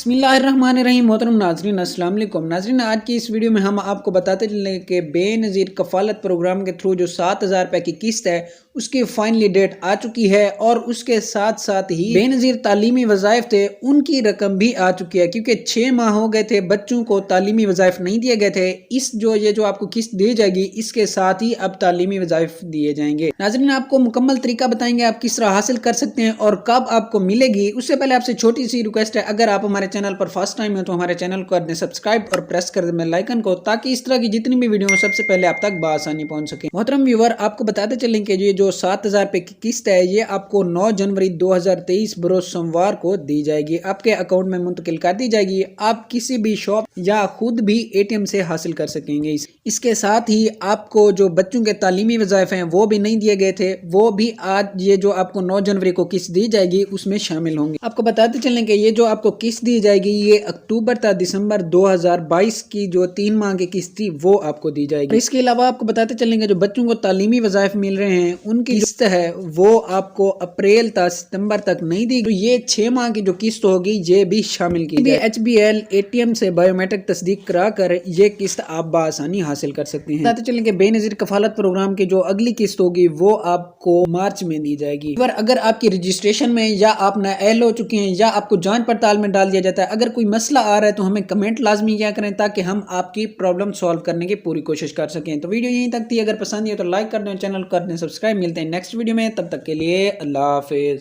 बिस्मिल्लाहिर्रहमानिर्रहीम। मोहतरम नाजरीन, अस्सलाम वालेकुम। नाजरीन, आज की इस वीडियो में हम आपको बताते चलें कि बेनज़ीर कफ़ालत प्रोग्राम के थ्रू जो 7,000 रुपये की किस्त है उसकी फाइनली डेट आ चुकी है, और उसके साथ साथ ही बेनज़ीर तालीमी वज़ाइफ थे उनकी रकम भी आ चुकी है, क्योंकि 6 माह हो गए थे बच्चों को तालीमी वज़ाइफ नहीं दिए गए थे। ये जो आपको किस्त दी जाएगी इसके साथ ही अब तालीमी वज़ाइफ दिए जाएंगे। नाजरीन, आपको मुकम्मल तरीका बताएंगे आप किस तरह हासिल कर सकते हैं और कब आपको मिलेगी। उससे पहले आपसे छोटी सी रिक्वेस्ट है, अगर आप हमारे चैनल पर फर्स्ट टाइम है तो हमारे चैनल को कर दें सब्सक्राइब और प्रेस कर दें बेल आइकन को, ताकि इस तरह की जितनी भी वीडियो सबसे पहले आप तक बआसानी पहुंच सके। मोहतरम व्यूअर, आपको बताते चलें कि ये जो 7,000 रुपये की किस्त है ये आपको 9 जनवरी 2023 बरोज सोमवार को दी जाएगी, आपके अकाउंट में मुंतकिल कर दी जाएगी। आप किसी भी शॉप या खुद भी ATM से हासिल कर सकेंगे। इसके साथ ही आपको जो बच्चों के तालीमी वज़ाइफ हैं वो भी नहीं दिए गए थे, वो भी आज ये जो आपको 9 जनवरी को किस्त दी जाएगी उसमें शामिल होंगे। आपको बताते चलें कि ये जो आपको किस्त दी जाएगी ये अक्टूबर तक दिसंबर 2022 की जो 3 माह की किस्त थी वो आपको दी जाएगी। इसके अलावा आपको बताते चलेंगे जो बच्चों को तालीमी वज़ाइफ मिल रहे हैं उनकी किस्त है वो आपको अप्रैल तक सितंबर तक नहीं दी, तो ये 6 माह की जो किस्त होगी ये भी शामिल की जाएगी। HBL ATM से बायोमेट्रिक तस्दीक करा कर ये किस्त आप बआसानी हासिल कर सकते हैं। बताते चलें कि बेनज़ीर कफालत प्रोग्राम की जो अगली किस्त होगी वो आपको मार्च में दी जाएगी। अगर आपकी रजिस्ट्रेशन में या आप नाअहल हो चुके हैं या आपको जांच पड़ताल में डाल दिया जाता है, अगर कोई मसला आ रहा है तो हमें कमेंट लाजमी किया करें ताकि हम आपकी प्रॉब्लम सॉल्व करने की पूरी कोशिश कर सकें। तो वीडियो यहीं तक थी, अगर पसंद है तो लाइक कर दें, चैनल कर दें सब्सक्राइब। मिलते हैं नेक्स्ट वीडियो में, तब तक के लिए अल्लाह हाफिज।